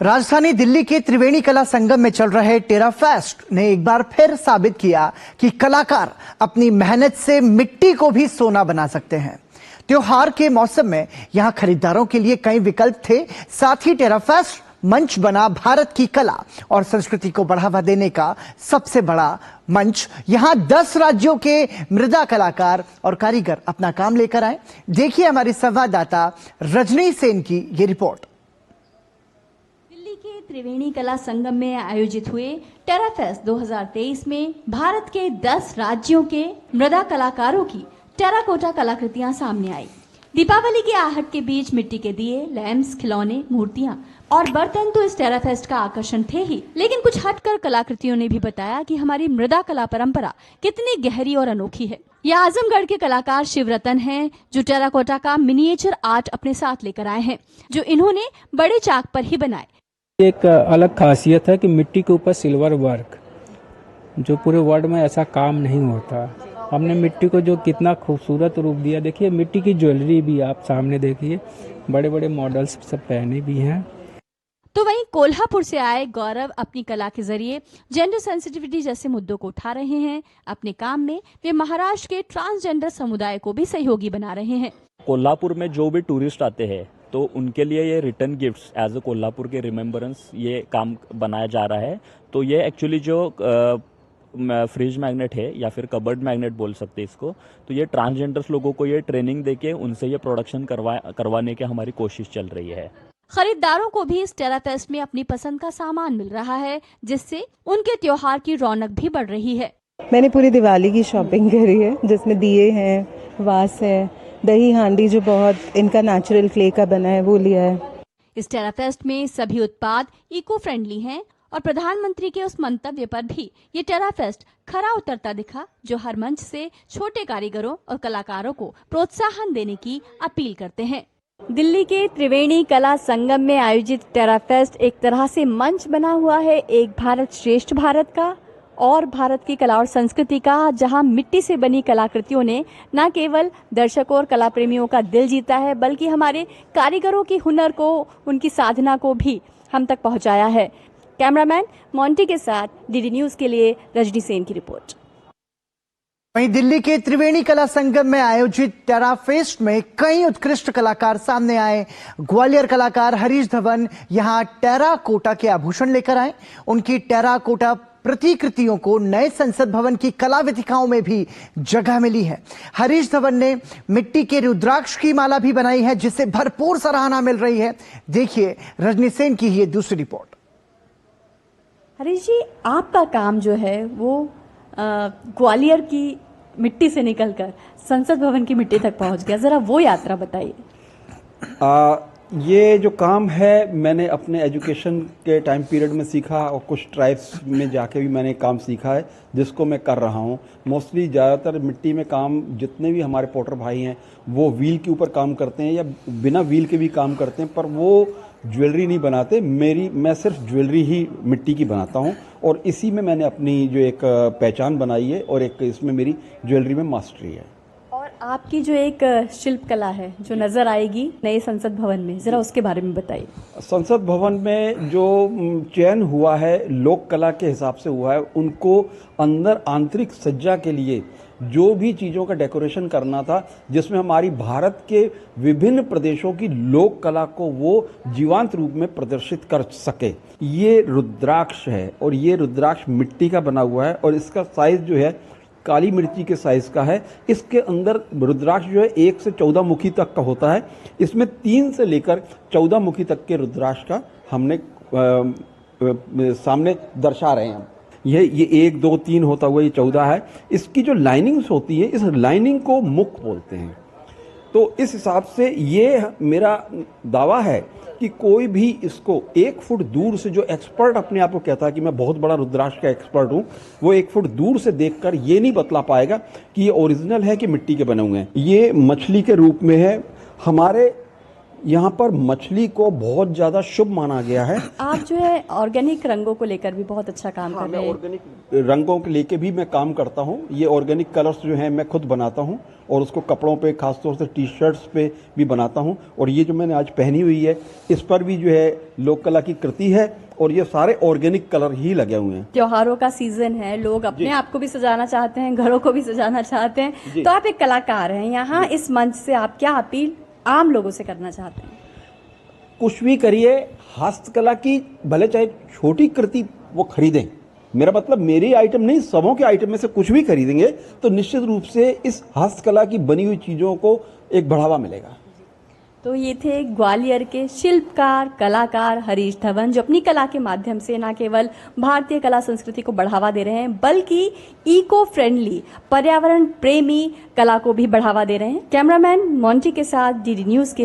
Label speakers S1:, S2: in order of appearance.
S1: राजधानी दिल्ली के त्रिवेणी कला संगम में चल रहे टेरा फेस्ट ने एक बार फिर साबित किया कि कलाकार अपनी मेहनत से मिट्टी को भी सोना बना सकते हैं। त्योहार के मौसम में यहां खरीदारों के लिए कई विकल्प थे। साथ ही टेरा फेस्ट मंच बना भारत की कला और संस्कृति को बढ़ावा देने का सबसे बड़ा मंच। यहां 10 राज्यों के मृदा कलाकार और कारीगर अपना काम लेकर आए। देखिए हमारी संवाददाता रजनी सेन की ये रिपोर्ट।
S2: दिल्ली के त्रिवेणी कला संगम में आयोजित हुए टेरा फेस्ट 2023 में भारत के 10 राज्यों के मृदा कलाकारों की टेराकोटा कलाकृतियां सामने आई। दीपावली की आहट के बीच मिट्टी के दिए, लैम्प्स, खिलौने, मूर्तियां और बर्तन तो इस टेरा फेस्ट का आकर्षण थे ही, लेकिन कुछ हटकर कलाकृतियों ने भी बताया कि हमारी मृदा कला परंपरा कितनी गहरी और अनोखी है। यह आजमगढ़ के कलाकार शिवरतन हैं, जो टेराकोटा का मिनिएचर आर्ट अपने साथ लेकर आए हैं, जो इन्होंने बड़े चाक पर ही बनाए।
S3: एक अलग खासियत है कि मिट्टी के ऊपर सिल्वर वर्क, जो पूरे वर्ल्ड में ऐसा काम नहीं होता। हमने मिट्टी को जो कितना खूबसूरत रूप दिया। देखिए मिट्टी की ज्वेलरी भी आप सामने देखिए, बड़े बड़े मॉडल्स सब पहने भी हैं।
S2: तो वहीं कोल्हापुर से आए गौरव अपनी कला के जरिए जेंडर सेंसिटिविटी जैसे मुद्दों को उठा रहे हैं। अपने काम में वे महाराष्ट्र के ट्रांसजेंडर समुदाय को भी सहयोगी बना रहे हैं।
S4: कोल्हापुर में जो भी टूरिस्ट आते हैं तो उनके लिए ये return gifts as a Kolhapur के रिमेम्बरेंस ये काम बनाया जा रहा है। तो ये एक्चुअली जो फ्रिज मैग्नेट है या फिर कबर्ड मैग्नेट बोल सकते हैं इसको, तो ये ट्रांसजेंडर्स लोगों को ये ट्रेनिंग देके उनसे ये प्रोडक्शन करवाने की हमारी कोशिश चल रही है।
S2: खरीदारों को भी इस टेरा फेस्ट में अपनी पसंद का सामान मिल रहा है, जिससे उनके त्योहार की रौनक भी बढ़ रही है।
S5: मैंने पूरी दिवाली की शॉपिंग करी है, जिसमें दिए हैं, वास है, दही हांडी जो बहुत इनका नेचुरल क्ले का बना है वो लिया है।
S2: इस टेरा फेस्ट में सभी उत्पाद इको फ्रेंडली हैं और प्रधानमंत्री के उस मंतव्य पर भी ये टेरा फेस्ट खरा उतरता दिखा, जो हर मंच से छोटे कारीगरों और कलाकारों को प्रोत्साहन देने की अपील करते हैं। दिल्ली के त्रिवेणी कला संगम में आयोजित टेरा फेस्ट एक तरह से मंच बना हुआ है एक भारत श्रेष्ठ भारत का और भारत की कला और संस्कृति का, जहां मिट्टी से बनी कलाकृतियों ने न केवल दर्शकों और कला प्रेमियों का दिल जीता है, बल्कि हमारे कारीगरों की हुनर को, उनकी साधना को भी हम तक पहुंचाया है। कैमरामैन मोंटी के साथ डीडी न्यूज के लिए रजनी सेन की रिपोर्ट।
S1: वहीं दिल्ली के त्रिवेणी कला संगम में आयोजित टेरा फेस्ट में कई उत्कृष्ट कलाकार सामने आए। ग्वालियर कलाकार हरीश धवन यहां टेराकोटा के आभूषण लेकर आए। उनकी टेराकोटा प्रतिकृतियों को नए संसद भवन की कला वेदिकाओं में भी जगह मिली है। हरीश धवन ने मिट्टी के रुद्राक्ष की माला भी बनाई है, जिससे भरपूर सराहना मिल रही है। देखिए रजनी सेन की ये दूसरी रिपोर्ट।
S2: हरीश जी, आपका काम जो है वो ग्वालियर की मिट्टी से निकलकर संसद भवन की मिट्टी तक पहुंच गया, जरा वो यात्रा बताइए।
S6: ये जो काम है मैंने अपने एजुकेशन के टाइम पीरियड में सीखा और कुछ ट्राइब्स में जाके भी मैंने काम सीखा है, जिसको मैं कर रहा हूँ। मोस्टली ज़्यादातर मिट्टी में काम जितने भी हमारे पोटर भाई हैं वो व्हील के ऊपर काम करते हैं या बिना व्हील के भी काम करते हैं, पर वो ज्वेलरी नहीं बनाते। मैं सिर्फ ज्वेलरी ही मिट्टी की बनाता हूँ और इसी में मैंने अपनी जो एक पहचान बनाई है और एक इसमें मेरी ज्वेलरी में मास्टरी है।
S2: और आपकी जो एक शिल्प कला है जो नजर आएगी नए संसद भवन में, जरा उसके बारे में बताइए।
S6: संसद भवन में जो चयन हुआ है लोक कला के हिसाब से हुआ है, उनको अंदर आंतरिक सज्जा के लिए जो भी चीज़ों का डेकोरेशन करना था, जिसमें हमारी भारत के विभिन्न प्रदेशों की लोक कला को वो जीवंत रूप में प्रदर्शित कर सके। ये रुद्राक्ष है और ये रुद्राक्ष मिट्टी का बना हुआ है और इसका साइज जो है काली मिर्ची के साइज का है। इसके अंदर रुद्राक्ष जो है 1 से 14 मुखी तक का होता है। इसमें 3 से लेकर 14 मुखी तक के रुद्राक्ष का हमने सामने दर्शा रहे हैं। ये 1, 2, 3 होता हुआ ये 14 है। इसकी जो लाइनिंग्स होती है, इस लाइनिंग को मुख बोलते हैं। तो इस हिसाब से ये मेरा दावा है कि कोई भी इसको 1 फुट दूर से, जो एक्सपर्ट अपने आप को कहता है कि मैं बहुत बड़ा रुद्राक्ष का एक्सपर्ट हूँ, वो 1 फुट दूर से देखकर ये नहीं बतला पाएगा कि ये ओरिजिनल है कि मिट्टी के बने हुए हैं। ये मछली के रूप में है। हमारे यहाँ पर मछली को बहुत ज्यादा शुभ माना गया है।
S2: आप जो है ऑर्गेनिक रंगों को लेकर भी बहुत अच्छा काम कर रहे
S6: मैं
S2: हैं।
S6: ऑर्गेनिक रंगों के लेके भी मैं काम करता हूँ। ये ऑर्गेनिक कलर्स जो हैं मैं खुद बनाता हूँ और उसको कपड़ों पे, खासतौर से टी शर्ट्स पे भी बनाता हूँ। और ये जो मैंने आज पहनी हुई है, इस पर भी जो है लोक कला की कृति है और ये सारे ऑर्गेनिक कलर ही लगे हुए हैं।
S2: त्योहारों का सीजन है, लोग अपने आप को भी सजाना चाहते हैं, घरों को भी सजाना चाहते हैं, तो आप एक कलाकार हैं। यहाँ इस मंच से आप क्या अपील आम लोगों से करना चाहते हैं?
S6: कुछ भी करिए, हस्तकला की भले चाहे छोटी कृति वो खरीदें। मेरा मतलब मेरी आइटम नहीं, सबों के आइटम में से कुछ भी खरीदेंगे तो निश्चित रूप से इस हस्तकला की बनी हुई चीजों को एक बढ़ावा मिलेगा।
S2: तो ये थे ग्वालियर के शिल्पकार कलाकार हरीश धवन, जो अपनी कला के माध्यम से न केवल भारतीय कला संस्कृति को बढ़ावा दे रहे हैं, बल्कि इको फ्रेंडली, पर्यावरण प्रेमी कला को भी बढ़ावा दे रहे हैं। कैमरामैन मोंटी के साथ डीडी न्यूज के लिए